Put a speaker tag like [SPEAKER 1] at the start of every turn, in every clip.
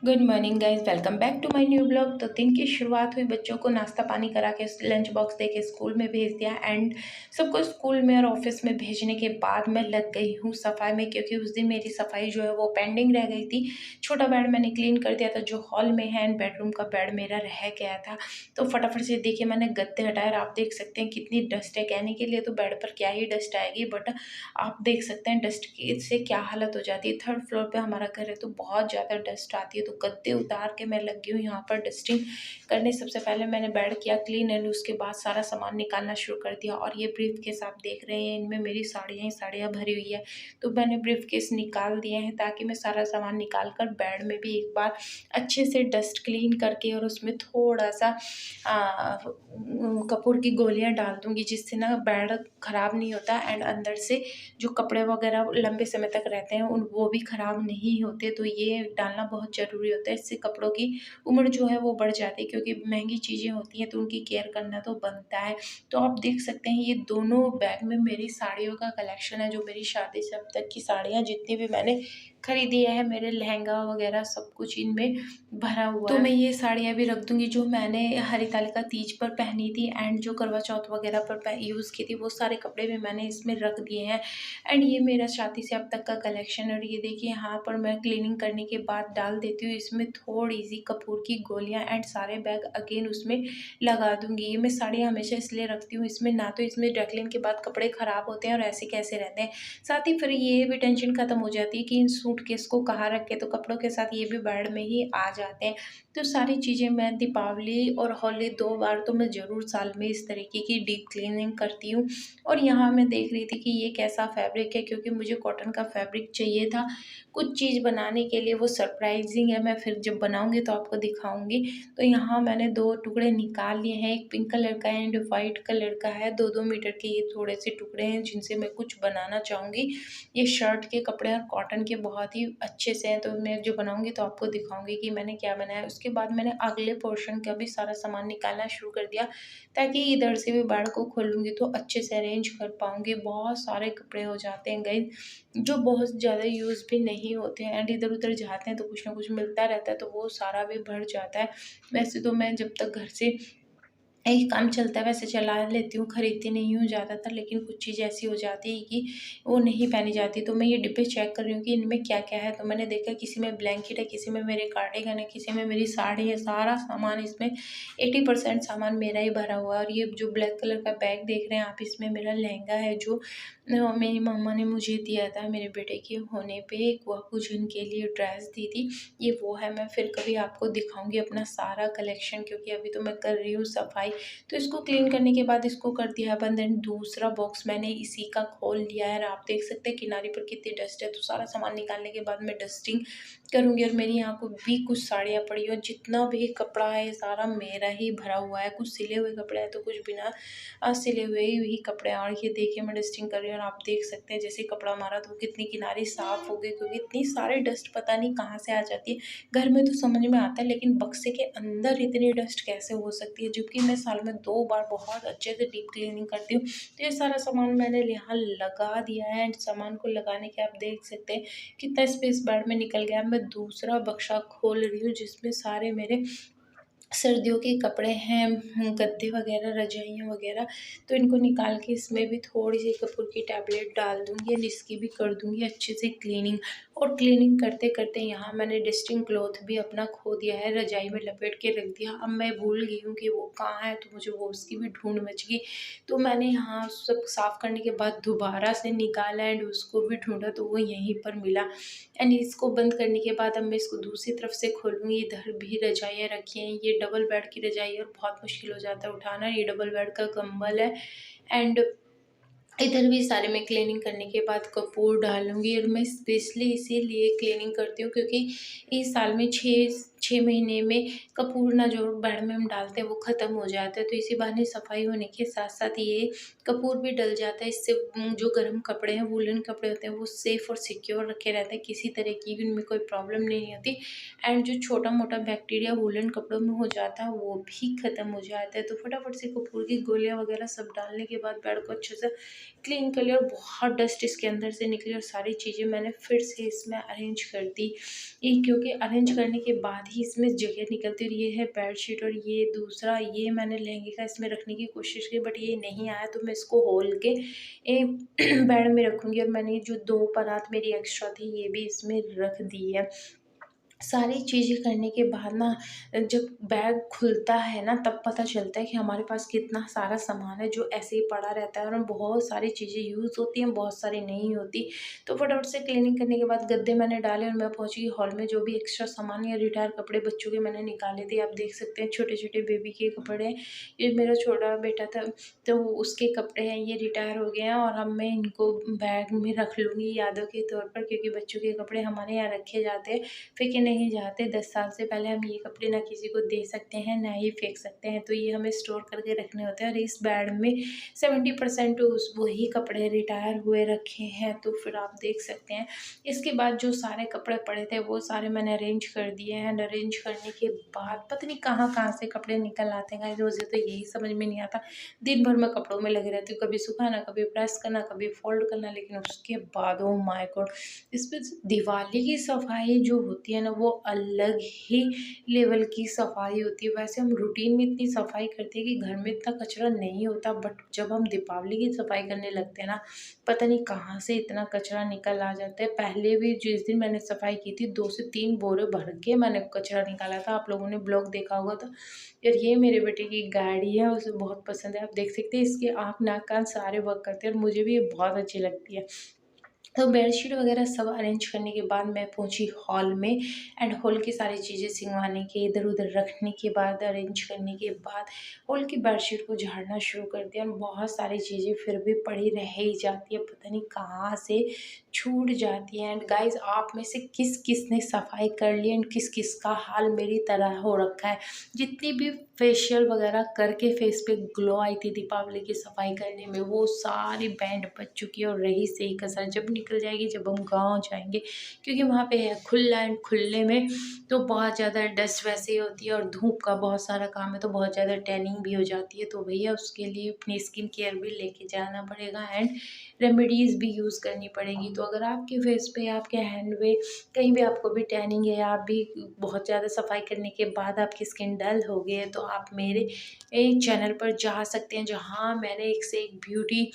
[SPEAKER 1] Good morning guys, welcome back to my new blog. तो दिन की शुरुआत हुई, बच्चों को नाश्ता पानी करा के लंच बॉक्स दे के स्कूल में भेज दिया एंड सबको स्कूल में और ऑफिस में भेजने के बाद मैं लग गई हूँ सफाई में, क्योंकि उस दिन मेरी सफाई जो है वो पेंडिंग रह गई थी। छोटा बेड मैंने क्लीन कर दिया था जो हॉल में है एंड बेडरूम का बेड मेरा रह गया था। तो फटाफट से देखिए मैंने गद्दे हटाए और आप देख सकते हैं कितनी डस्ट है। कहने के लिए तो बेड पर क्या ही डस्ट आएगी, बट आप देख सकते हैं डस्ट की से क्या हालत हो जाती है। थर्ड फ्लोर पे हमारा घर है तो बहुत ज़्यादा डस्ट आती है। तो गद्दे उतार के मैं लगी हूँ यहाँ पर डस्टिंग करने। सबसे पहले मैंने बेड किया क्लीन एंड उसके बाद सारा सामान निकालना शुरू कर दिया। और ये ब्रीफ केस आप देख रहे हैं, इनमें मेरी साड़ियाँ ही साड़ियाँ भरी हुई है। तो मैंने ब्रीफ केस निकाल दिए हैं ताकि मैं सारा सामान निकाल कर बेड में भी एक बार अच्छे से डस्ट क्लीन करके और उसमें थोड़ा सा कपूर की गोलियां डाल दूंगी, जिससे ना बेड ख़राब नहीं होता एंड अंदर से जो कपड़े वगैरह लंबे समय तक रहते हैं उन वो भी ख़राब नहीं होते। तो ये डालना बहुत ज़रूरी होता है, इससे कपड़ों की उम्र जो है वो बढ़ जाती है, क्योंकि महंगी चीज़ें होती हैं तो उनकी केयर करना तो बनता है। तो आप देख सकते हैं ये दोनों बैग में मेरी साड़ियों का कलेक्शन है, जो मेरी शादी से अब तक की साड़ियाँ जितनी भी मैंने खरीदी है, मेरे लहंगा वगैरह सब कुछ इनमें भरा हुआ है। तो मैं ये साड़ियाँ भी रख दूँगी जो मैंने हरितालिका तीज पर पहनी थी एंड जो करवा चौथ वगैरह पर यूज़ की थी, वो सारे कपड़े भी मैंने इसमें रख दिए हैं। एंड ये मेरा शादी से अब तक का कलेक्शन है। और ये देखिए यहाँ पर मैं क्लीनिंग करने के बाद डाल देती हूँ इसमें थोड़ी सी कपूर की गोलियाँ एंड सारे बैग अगेन उसमें लगा दूँगी। ये मैं साड़ियाँ हमेशा इसलिए रखती हूँ, इसमें ना तो इसमें ड्राई के बाद कपड़े ख़राब होते हैं और ऐसे कैसे रहते हैं। साथ ही फिर ये भी टेंशन ख़त्म हो जाती है कि इन सूटकेस को कहाँ रखें, तो कपड़ों के साथ ये भी बेड में ही आ जाते हैं। तो सारी चीज़ें मैं दीपावली और होली 2 बार तो मैं ज़रूर साल में इस तरीके की डीप क्लीनिंग करती हूँ। और यहाँ मैं देख रही थी कि ये कैसा फैब्रिक है, क्योंकि मुझे कॉटन का फैब्रिक चाहिए था कुछ चीज़ बनाने के लिए। वो सरप्राइजिंग है, मैं फिर जब बनाऊँगी तो आपको दिखाऊँगी। तो यहाँ मैंने 2 टुकड़े निकाल लिए हैं, एक पिंक कलर का है एंड वाइट कलर का है। 2-2 मीटर के ये थोड़े से टुकड़े हैं जिनसे मैं कुछ बनाना चाहूँगी। ये शर्ट के कपड़े और कॉटन के बहुत ही अच्छे से हैं, तो मैं जो बनाऊँगी तो आपको दिखाऊँगी कि मैंने क्या बनाया है। उसके बाद मैंने अगले पोर्शन का भी सारा सामान निकालना शुरू कर दिया, ताकि इधर से भी बेड को खोलूँगी तो अच्छे से अरेंज कर पाऊँगी। बहुत सारे कपड़े हो जाते हैं गाइस, जो बहुत ज़्यादा यूज़ भी नहीं होते हैं एंड इधर-उधर जाते हैं तो कुछ ना कुछ मिलता रहता है, तो वो सारा भी भर जाता है। वैसे तो मैं जब तक घर से यही काम चलता है वैसे चला लेती हूँ, खरीदती नहीं हूँ ज़्यादातर, लेकिन कुछ चीज़ ऐसी हो जाती है कि वो नहीं पहनी जाती। तो मैं ये डिब्बे चेक कर रही हूँ कि इनमें क्या-क्या है। तो मैंने देखा किसी में ब्लैंकेट है, किसी में मेरे कार्डिगन है, किसी में मेरी साड़ी है। सारा सामान इसमें 80% सामान मेरा ही भरा हुआ है। और ये जो ब्लैक कलर का बैग देख रहे हैं आप, इसमें मेरा लहंगा है जो मेरी मम्मा ने मुझे दिया था मेरे बेटे के होने पे, कुआ पूजन के लिए ड्रेस दी थी। ये वो है, मैं फिर कभी आपको दिखाऊँगी अपना सारा कलेक्शन, क्योंकि अभी तो मैं कर रही हूँ सफाई। तो इसको क्लीन करने के बाद इसको कर दिया बंद एंड दूसरा बॉक्स मैंने इसी का खोल लिया है। और आप देख सकते हैं किनारे पर कितनी डस्ट है। तो सारा सामान निकालने के बाद मैं डस्टिंग करूँगी। और मेरी यहाँ को भी कुछ साड़ियाँ पड़ी हैं, जितना भी कपड़ा है ये सारा मेरा ही भरा हुआ है। कुछ सिले हुए कपड़े हैं तो कुछ बिना सिले हुए ही कपड़े हैं। और ये देखिए मैं डस्टिंग कर रही हूँ और आप देख सकते हैं जैसे कपड़ा मारा तो कितनी किनारे साफ़ हो गई, क्योंकि इतनी सारी डस्ट पता नहीं कहाँ से आ जाती है। घर में तो समझ में आता है, लेकिन बक्से के अंदर इतनी डस्ट कैसे हो सकती है, जबकि मैं साल में 2 बार बहुत अच्छे से डीप क्लीनिंग करती हूँ। तो ये सारा सामान मैंने यहाँ लगा दिया है एंड सामान को लगाने के आप देख सकते हैं कितना स्पेस बेड में निकल गया। मैं दूसरा बक्सा खोल रही हूँ जिसमें सारे मेरे सर्दियों के कपड़े हैं, गद्दे वगैरह, रजाइयाँ वगैरह। तो इनको निकाल के इसमें भी थोड़ी-सी कपूर की टैबलेट डाल दूँगी एंड इसकी भी कर दूँगी अच्छे से क्लीनिंग। और क्लीनिंग करते-करते यहाँ मैंने डस्टिंग क्लॉथ भी अपना खो दिया है, रजाई में लपेट के रख दिया। अब मैं भूल गई हूँ कि वो कहाँ है, तो मुझे वो उसकी भी ढूँढ मच गई। तो मैंने यहाँ सब साफ़ करने के बाद दोबारा से निकाला एंड उसको भी ढूँढा तो वो यहीं पर मिला। एंड इसको बंद करने के बाद अब मैं इसको दूसरी तरफ से खोलूँगी। इधर भी रजाइयाँ रखी हैं, ये डबल बेड की रजाई है और बहुत मुश्किल हो जाता है उठाना। ये डबल बेड का कंबल है एंड इधर भी सारे मैं क्लीनिंग करने के बाद कपूर डालूँगी। और मैं स्पेशली इसीलिए क्लीनिंग करती हूँ, क्योंकि इस साल में 6 महीने में कपूर ना जो बेड में हम डालते हैं वो ख़त्म हो जाता है। तो इसी बहाने सफाई होने के साथ-साथ ये कपूर भी डल जाता है। इससे जो गर्म कपड़े हैं, वूलन कपड़े होते हैं, वो सेफ़ और सिक्योर रखे रहते हैं, किसी तरह की भी उनमें कोई प्रॉब्लम नहीं होती। एंड जो छोटा-मोटा बैक्टीरिया वूलन कपड़ों में हो जाता है वो भी ख़त्म हो जाता है। तो फटाफट से कपूर की गोलियाँ वगैरह सब डालने के बाद बेड को अच्छे से क्लीन कर लिया और बहुत डस्ट इसके अंदर से निकली और सारी चीज़ें मैंने फिर से इसमें अरेंज कर दी। ये क्योंकि अरेंज करने के बाद ही इसमें जगह निकलती, और ये है बेडशीट, और ये दूसरा ये मैंने लहंगे का इसमें रखने की कोशिश की बट ये नहीं आया, तो मैं इसको खोल के बेड में रखूँगी। और मैंने जो 2 परात मेरी एक्स्ट्रा थी ये भी इसमें रख दी है। सारी चीज़ें करने के बाद ना जब बैग खुलता है ना तब पता चलता है कि हमारे पास कितना सारा सामान है जो ऐसे ही पड़ा रहता है, और बहुत सारी चीज़ें यूज़ होती हैं, बहुत सारी नहीं होती। तो फटाफट से क्लीनिंग करने के बाद गद्दे मैंने डाले और मैं पहुँची हॉल में। जो भी एक्स्ट्रा सामान या रिटायर कपड़े बच्चों के मैंने निकाले थे, आप देख सकते हैं छोटे-छोटे बेबी के कपड़े हैं। ये मेरा छोटा बेटा था तो उसके कपड़े हैं, ये रिटायर हो गए हैं और अब मैं इनको बैग में रख लूँगी यादों के तौर पर, क्योंकि बच्चों के कपड़े हमारे यहाँ रखे जाते हैं, फेंके नहीं जाते। 10 साल से पहले हम ये कपड़े ना किसी को दे सकते हैं, ना ही फेंक सकते हैं, तो ये हमें स्टोर करके रखने होते हैं। और इस बैग में 70% उस वही कपड़े रिटायर हुए रखे हैं, तो फिर आप देख सकते हैं। इसके बाद जो सारे कपड़े पड़े थे वो सारे मैंने अरेंज कर दिए हैं, एंड अरेंज करने के बाद पता नहीं कहाँ-कहाँ से कपड़े निकल आते हैं गाइस, मुझे तो यही समझ में नहीं आता। दिन भर मैं कपड़ों में लगी रहती हूँ, कभी सुखाना, कभी प्रेस करना, कभी फ़ोल्ड करना, लेकिन उसके बाद ओह माय गॉड! इसमें से दिवाली की सफाई जो होती है ना वो अलग ही लेवल की सफाई होती है। वैसे हम रूटीन में इतनी सफाई करते हैं कि घर में इतना कचरा नहीं होता, बट जब हम दीपावली की सफाई करने लगते हैं ना, पता नहीं कहाँ से इतना कचरा निकल आ जाता है। पहले भी जिस दिन मैंने सफाई की थी 2 से 3 बोरे भर के मैंने कचरा निकाला था, आप लोगों ने ब्लॉग देखा होगा तो। और ये मेरे बेटे की गाड़ी है, उसे बहुत पसंद है, आप देख सकते हैं इसके आँख, नाक, कान सारे वर्क करते हैं और मुझे भी ये बहुत अच्छी लगती है। तो बेडशीट वगैरह सब अरेंज करने के बाद मैं पहुंची हॉल में, एंड हॉल की सारी चीज़ें सिंगवाने के इधर-उधर रखने के बाद, अरेंज करने के बाद हॉल की बेडशीट को झाड़ना शुरू कर दिया। और बहुत सारी चीज़ें फिर भी पड़ी रह ही जाती है, पता नहीं कहाँ से छूट जाती है। एंड गाइस, आप में से किस-किस ने सफाई कर ली एंड किस-किस का हाल मेरी तरह हो रखा है? जितनी भी फेशियल वगैरह करके फेस पे ग्लो आई थी दीपावली की सफाई करने में, वो सारी बैंड बज चुकी है और रही से ही कसर जब निकल जाएगी, जब हम गाँव जाएँगे, क्योंकि वहाँ पे है खुला, एंड खुले में तो बहुत ज़्यादा डस्ट वैसे ही होती है और धूप का बहुत सारा काम है, तो बहुत ज़्यादा टैनिंग भी हो जाती है। तो भैया उसके लिए अपनी स्किन केयर भी लेके जाना पड़ेगा, एंड रेमेडीज़ भी यूज़ करनी पड़ेगी। तो अगर आपके फेस पे, आपके हैंड पे कहीं भी आपको भी टैनिंग है, या आप भी बहुत ज़्यादा सफाई करने के बाद आपकी स्किन डल हो गई है, तो आप मेरे चैनल पर जा सकते हैं, जहाँ मैंने एक से एक ब्यूटी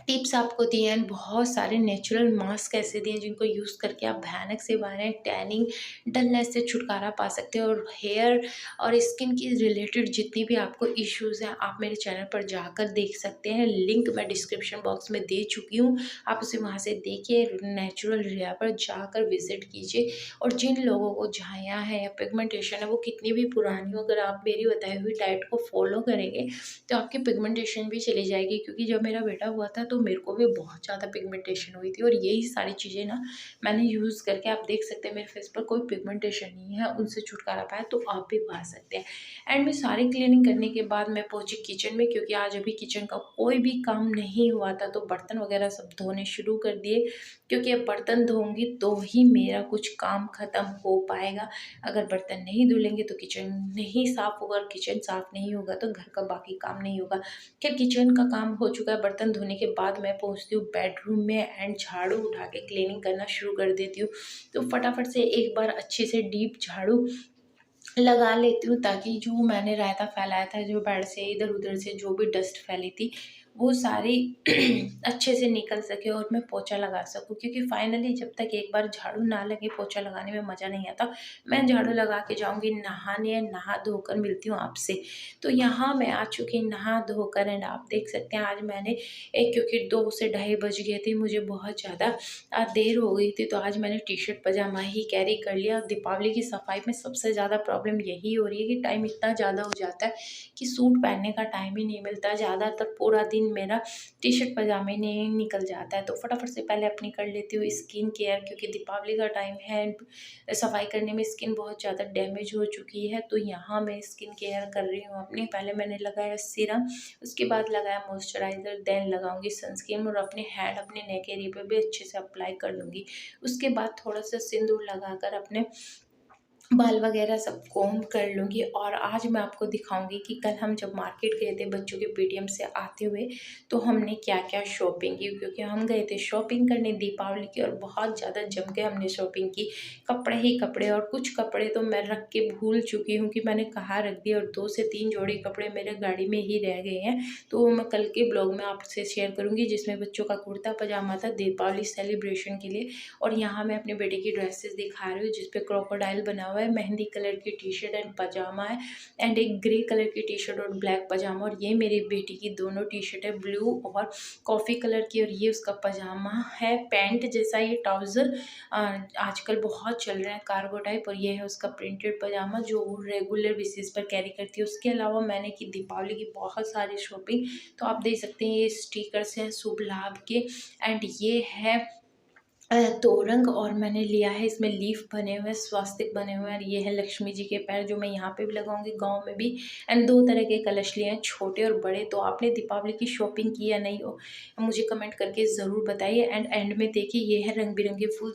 [SPEAKER 1] टिप्स आपको दिए हैं। बहुत सारे नेचुरल मास्क ऐसे दिए हैं जिनको यूज़ करके आप भयानक से भयानक टैनिंग, डलनेस से छुटकारा पा सकते हो। और हेयर और स्किन की रिलेटेड जितनी भी आपको इश्यूज़ हैं, आप मेरे चैनल पर जाकर देख सकते हैं। लिंक मैं डिस्क्रिप्शन बॉक्स में दे चुकी हूँ, आप उसे वहाँ से देखिए। नेचुरल रिया पर जाकर विजिट कीजिए। और जिन लोगों को झाया है या पिगमेंटेशन है, वो कितनी भी पुरानी हो, अगर आप मेरी बताई हुई डाइट को फॉलो करेंगे तो आपकी पिगमेंटेशन भी चली जाएगी। क्योंकि जब मेरा बेटा हुआ था तो मेरे को भी बहुत ज़्यादा पिगमेंटेशन हुई थी, और यही सारी चीज़ें ना मैंने यूज़ करके, आप देख सकते हैं मेरे फेस पर कोई पिगमेंटेशन नहीं है, उनसे छुटकारा पाया, तो आप भी पा सकते हैं। एंड मैं सारी क्लीनिंग करने के बाद मैं पहुंची किचन में, क्योंकि आज अभी किचन का कोई भी काम नहीं हुआ था, तो बर्तन वगैरह सब धोने शुरू कर दिए, क्योंकि अब बर्तन धोऊंगी तो ही मेरा कुछ काम ख़त्म हो पाएगा। अगर बर्तन नहीं धुलेंगे तो किचन नहीं साफ़ होगा, और किचन साफ़ नहीं होगा तो घर का बाकी काम नहीं होगा। खैर, किचन का काम हो चुका है, बर्तन धोने के बाद मैं पहुंचती हूँ बेडरूम में, एंड झाड़ू उठा के क्लीनिंग करना शुरू कर देती हूँ। तो फटाफट से एक बार अच्छे से डीप झाड़ू लगा लेती हूँ, ताकि जो मैंने रायता फैलाया था, जो बेड से इधर-उधर से जो भी डस्ट फैली थी, वो सारी अच्छे से निकल सके और मैं पोंछा लगा सकूँ। क्योंकि फाइनली जब तक एक बार झाड़ू ना लगे, पोंछा लगाने में मज़ा नहीं आता। मैं झाड़ू लगा के जाऊँगी नहाने, नहा धोकर मिलती हूँ आपसे। तो यहाँ मैं आ चुकी नहा धोकर, एंड आप देख सकते हैं आज मैंने क्योंकि 2 से ढाई बज गए थे, मुझे बहुत ज़्यादा देर हो गई थी, तो आज मैंने टी-शर्ट पजामा ही कैरी कर लिया। दीपावली की सफाई में सबसे ज़्यादा प्रॉब्लम यही हो रही है कि टाइम इतना ज़्यादा हो जाता है कि सूट पहनने का टाइम ही नहीं मिलता। ज़्यादातर पूरा दिन मेरा टी-शर्ट पजामे में ही निकल जाता है। तो फटाफट से पहले अपनी कर लेती हूँ स्किन केयर, क्योंकि दीपावली का टाइम है, सफाई करने में स्किन बहुत ज़्यादा डैमेज हो चुकी है। तो यहाँ मैं स्किन केयर कर रही हूँ अपनी। पहले मैंने लगाया सीरम, उसके बाद लगाया मॉइस्चराइज़र, देन लगाऊंगी सनस्क्रीन, और अपने हैंड, अपने नेक एरिया पे भी अच्छे से अप्लाई कर लूँगी। उसके बाद थोड़ा सा सिंदूर लगाकर अपने बाल वगैरह सब कोम्ब कर लूँगी। और आज मैं आपको दिखाऊँगी कि कल हम जब मार्केट गए थे बच्चों के पेटीएम से आते हुए, तो हमने क्या-क्या शॉपिंग की, क्योंकि हम गए थे शॉपिंग करने दीपावली की और बहुत ज़्यादा जम के हमने शॉपिंग की। कपड़े ही कपड़े, और कुछ कपड़े तो मैं रख के भूल चुकी हूँ कि मैंने कहाँ रख दिए, और 2 से 3 जोड़ी कपड़े मेरे गाड़ी में ही रह गए हैं। तो वो मैं कल के ब्लॉग में आपसे शेयर करूँगी, जिसमें बच्चों का कुर्ता पजामा था दीपावली सेलिब्रेशन के लिए। और यहाँ मैं अपने बेटे की ड्रेसेस दिखा रही हूँ, जिस पे क्रोकोडाइल बना हुआ है, मेहंदी कलर की टी-शर्ट एंड पजामा है, एंड एक ग्रे कलर की टी-शर्ट और ब्लैक पजामा। और ये मेरी बेटी की दोनों टी-शर्ट है, ब्लू और कॉफ़ी कलर की, और ये उसका पजामा है पैंट जैसा, ये ट्राउज़र आजकल बहुत चल रहा है कार्गो टाइप। और ये है उसका प्रिंटेड पजामा जो वो रेगुलर बेसिस पर कैरी करती है। उसके अलावा मैंने की दीपावली की बहुत सारी शॉपिंग, तो आप देख सकते हैं ये स्टिकर्स हैं शुभ लाभ के, एंड ये है तोरंग, और मैंने लिया है इसमें लीफ बने हुए हैं, स्वास्तिक बने हुए हैं, और ये है लक्ष्मी जी के पैर जो मैं यहाँ पे भी लगाऊंगी, गांव में भी। एंड 2 तरह के कलश लिए हैं, छोटे और बड़े। तो आपने दीपावली की शॉपिंग की या नहीं हो, मुझे कमेंट करके ज़रूर बताइए। एंड एंड में देखिए ये है रंग बिरंगे फूल।